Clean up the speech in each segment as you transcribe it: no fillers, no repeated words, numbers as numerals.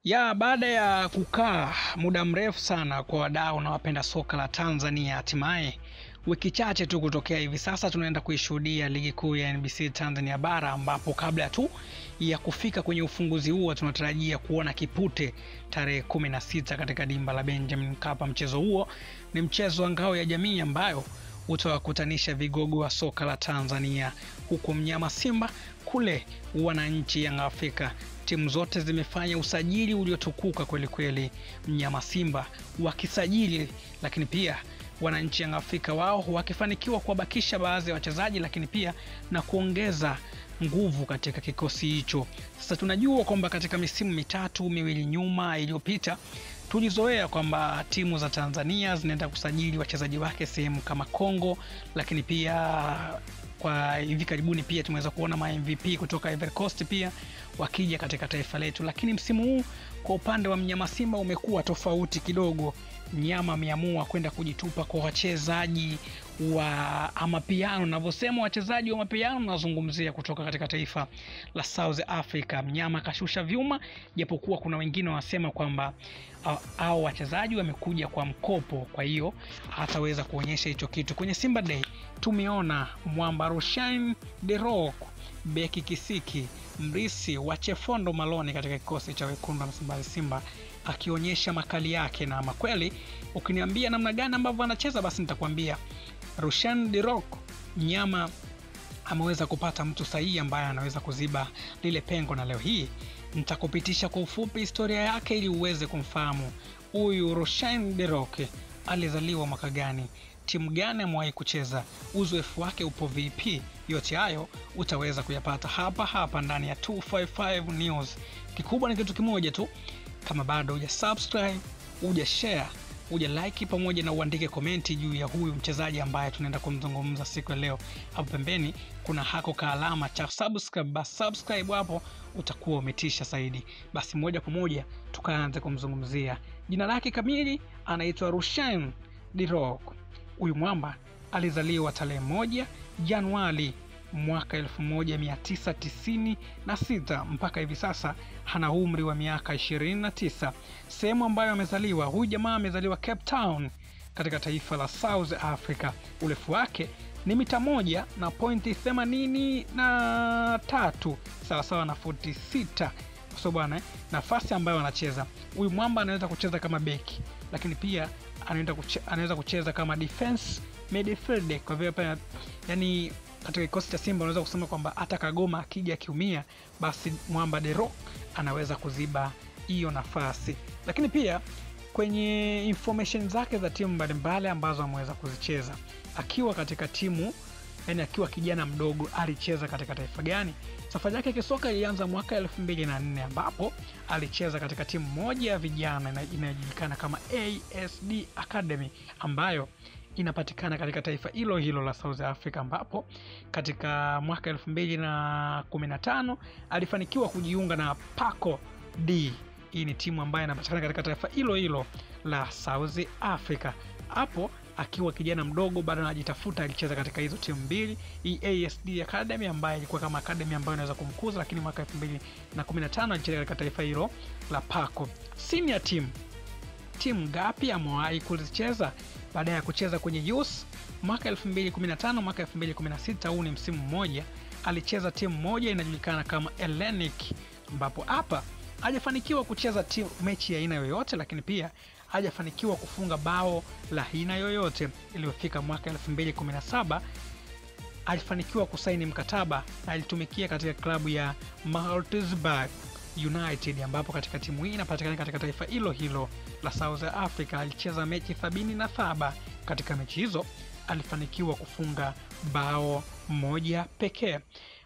Baada ya kukaa muda mrefu sana kwa wadau na wapenda soka la Tanzania, hatimaye wiki chache tu kutokea hivi sasa tunaenda kuishuhudia ligi kuu ya NBC Tanzania bara, ambapo kabla tu ya kufika kwenye ufunguzi huo tunatarajia kuona kipute tarehe 16 katika dimba la Benjamin Mkapa. Mchezo huo ni mchezo wa ngao ya jamii ambayo utawakutanisha vigogo wa soka la Tanzania, huku mnyama Simba kule wananchi Young Africa. Timu zote zimefanya usajili uliotukuka kweli kweli, mnyama Simba wakisajili, lakini pia wananchi Young Africa wao wakifanikiwa kuwabakisha baadhi ya wachezaji, lakini pia na kuongeza nguvu katika kikosi hicho. Sasa tunajua kwamba katika misimu mitatu miwili nyuma iliyopita tulizoea kwamba timu za Tanzania zinaenda kusajili wachezaji wake sehemu kama Kongo, lakini pia kwa hivi karibuni pia tumeweza kuona ma MVP kutoka Ivory Coast pia wakija katika taifa letu. Lakini msimu huu kwa upande wa mnyama Simba umekuwa tofauti kidogo. Mnyama ameamua kwenda kujitupa kwa wachezaji wa amapiano. Ninavyosema wachezaji wa mapiano nazungumzia kutoka katika taifa la South Africa. Mnyama kashusha vyuma, japokuwa kuna wengine wanasema kwamba hao wachezaji wamekuja kwa mkopo, kwa hiyo hataweza kuonyesha hicho kitu. Kwenye Simba Day tumeona mwamba Rushaine De Reuck, beki kisiki mrisi wa Chefondo Malone katika kikosi cha wekundu wa Msimbazi Simba, akionyesha makali yake. Na makweli ukiniambia namna gani ambavyo anacheza, basi nitakwambia Rushaine De Reuck mnyama ameweza kupata mtu sahihi ambaye anaweza kuziba lile pengo, na leo hii nitakupitisha kwa ufupi historia yake ili uweze kumfahamu huyu Rushaine De Reuck. Alizaliwa mwaka gani, timu gani amewahi kucheza, uzoefu wake upo vipi? Yote hayo utaweza kuyapata hapa ndani ya 255 News. Kikubwa ni kitu kimoja tu, kama bado hujasubscribe, hujashare, hujalike pamoja na uandike komenti juu ya huyu mchezaji ambaye tunaenda kumzungumza siku ya leo. Hapo pembeni kuna hako ka alama cha subscribe, basi subscribe hapo utakuwa umetisha zaidi. Basi moja kwa moja tukaanze kumzungumzia. Jina lake kamili anaitwa Rushaine De Reuck. Huyu mwamba alizaliwa tarehe 1 Januari mwaka 1996 mpaka hivi sasa hana umri wa miaka 29. Sehemu ambayo amezaliwa huyu jamaa amezaliwa Cape Town katika taifa la South Africa. Urefu wake ni mita 1.83 sawa na 46. So bwana, nafasi ambayo anacheza huyu mwamba anaweza kucheza kama beki, lakini pia anaweza kucheza kama defense midfield. Kwa hivyo yani katika kikosi cha Simba unaweza kusema kwamba hata Kagoma akija kiumia, basi mwamba De Reuck anaweza kuziba hiyo nafasi. Lakini pia kwenye information zake za timu mbalimbali ambazo ameweza kuzicheza akiwa katika timu, yani akiwa kijana mdogo alicheza katika taifa gani? Safari yake kisoka ilianza mwaka 2004 ambapo alicheza katika timu moja ya vijana inayojulikana kama ASD Academy ambayo inapatikana katika taifa hilo la South Africa, ambapo katika mwaka 2015 alifanikiwa kujiunga na Paco D. Hii ni timu ambayo inapatikana katika taifa hilo la South Africa. Hapo akiwa kijana mdogo bado anajitafuta alicheza katika hizo timu mbili, hii ASD Academy ambayo ilikuwa kama academy ambayo inaweza kumkuza, lakini mwaka 2015 alicheza katika taifa hilo la Paco. Senior timu ngapi amewahi kuzicheza baada ya kucheza kwenye youth? Mwaka 2015, mwaka 2016, huu ni msimu mmoja, alicheza timu moja inajulikana kama Hellenic, ambapo hapa hajafanikiwa kucheza mechi ya aina yoyote, lakini pia hajafanikiwa kufunga bao la aina yoyote. Iliyofika mwaka 2017 alifanikiwa kusaini mkataba na alitumikia katika klabu ya Maritzburg United, ambapo katika timu hii inapatikana katika taifa hilo la South Africa. Alicheza mechi 77. Katika mechi hizo alifanikiwa kufunga bao moja pekee.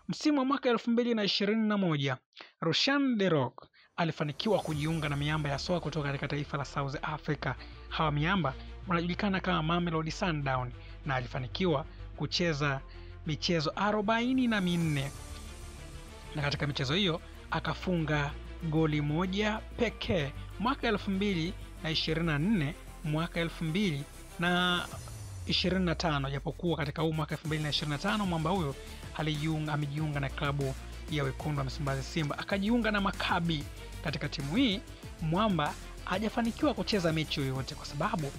Msimu wa mwaka 2021 Rushaine De Reuck alifanikiwa kujiunga na miamba ya soka kutoka katika taifa la South Africa. Hawa miamba wanajulikana kama Mamelodi Sundowns, na alifanikiwa kucheza michezo 44, na katika michezo hiyo akafunga goli moja pekee. Mwaka 2024, mwaka 2025, japokuwa katika huu mwaka 2025 mwamba huyo amejiunga na klabu ya wekundu wa Msimbazi Simba, akajiunga na Maccabi. Katika timu hii mwamba hajafanikiwa kucheza mechi yoyote kwa sababu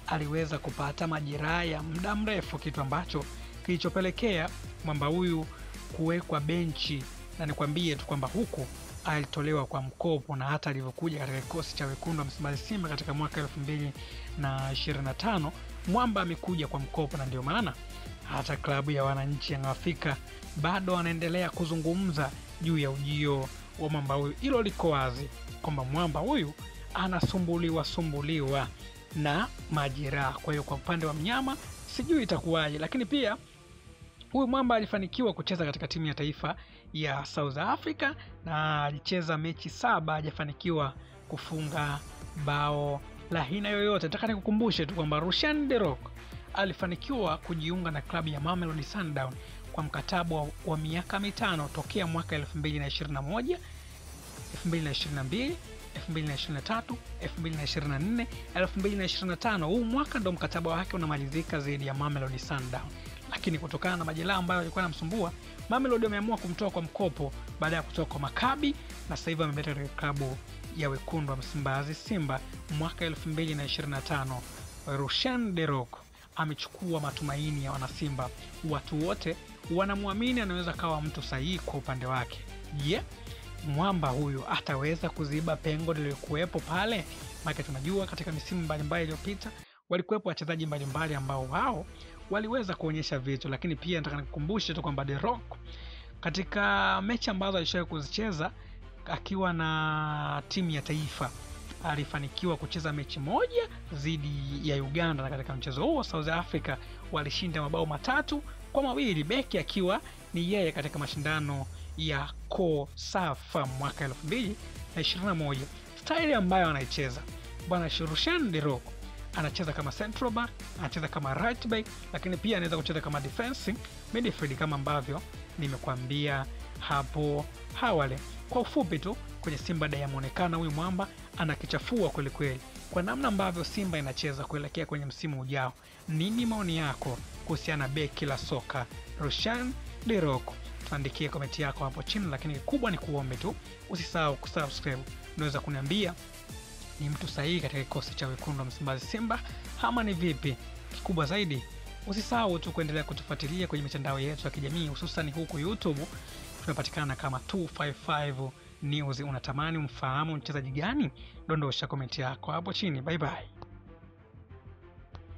aliweza kupata majeraha ya muda mrefu, kitu ambacho kilichopelekea mwamba huyu kuwekwa benchi. Na nikwambie tu kwamba huku alitolewa kwa mkopo, na hata alivyokuja katika kikosi cha wekundu wa Msimbazi Simba katika mwaka 2025 mwamba amekuja kwa mkopo, na ndio maana hata klabu ya wananchi ya Afrika bado wanaendelea kuzungumza juu ya ujio wa mwamba huyu. Hilo liko wazi kwamba mwamba huyu anasumbuliwa na majeraha. Kwa hiyo kwa upande wa mnyama sijui itakuwaje, lakini pia huyu mwamba alifanikiwa kucheza katika timu ya taifa ya South Africa na alicheza mechi 7, hajafanikiwa kufunga bao la aina yoyote. Nataka nikukumbushe tu kwamba Rushan De Reuck alifanikiwa kujiunga na klabu ya Mamelodi Sundowns kwa mkataba wa miaka 5 tokea mwaka 2021, 2022, 2023, 2024, 2025. Huu mwaka ndo mkataba wake unamalizika zaidi ya Mamelodi Sundowns. Lakini kutokana na majeraha ambayo yalikuwa yanamsumbua, Mamelodi wameamua kumtoa kwa mkopo baada ya kutoka kwa Maccabi, na sasa hivi ameleta katika klabu ya wekundu wa Msimbazi Simba mwaka 2025. Rushan De Reuck amechukua matumaini ya wanasimba. Watu wote wanamwamini anaweza kawa mtu sahihi kwa upande wake. Je, mwamba huyu ataweza kuziba pengo lililokuwepo pale? Maana tunajua katika misimu mbalimbali iliyopita walikuwepo wachezaji mbalimbali ambao wao waliweza kuonyesha vitu, lakini pia nataka nikukumbushe tu kwamba De Reuck katika mechi ambazo alishawahi kuzicheza akiwa na timu ya taifa alifanikiwa kucheza mechi moja dhidi ya Uganda, na katika mchezo huo South Africa walishinda mabao 3-2, beki akiwa ni yeye katika mashindano ya COSAFA mwaka 2021. Style ambayo anaicheza bwana Rushan De Reuck, anacheza kama central back, anacheza kama right back, lakini pia anaweza kucheza kama defensive midfield kama ambavyo nimekuambia hapo awali. Kwa ufupi tu, kwenye Simba Day ameonekana huyu mwamba anakichafua kweli kweli kwa namna ambavyo Simba inacheza kuelekea kwenye msimu ujao. Nini maoni yako kuhusiana na beki la soka Rushan De Reuck? Tuandikie komenti yako hapo chini, lakini kubwa ni kuombe tu usisahau kusubscribe. Unaweza kuniambia ni mtu sahihi katika kikosi cha wekundu wa Msimbazi Simba ama ni vipi? Kikubwa zaidi usisahau tu kuendelea kutufuatilia kwenye mitandao yetu ya kijamii, hususan huku YouTube tunapatikana kama 255 News. Unatamani umfahamu mchezaji gani? Dondosha komenti yako hapo chini. Bye bye.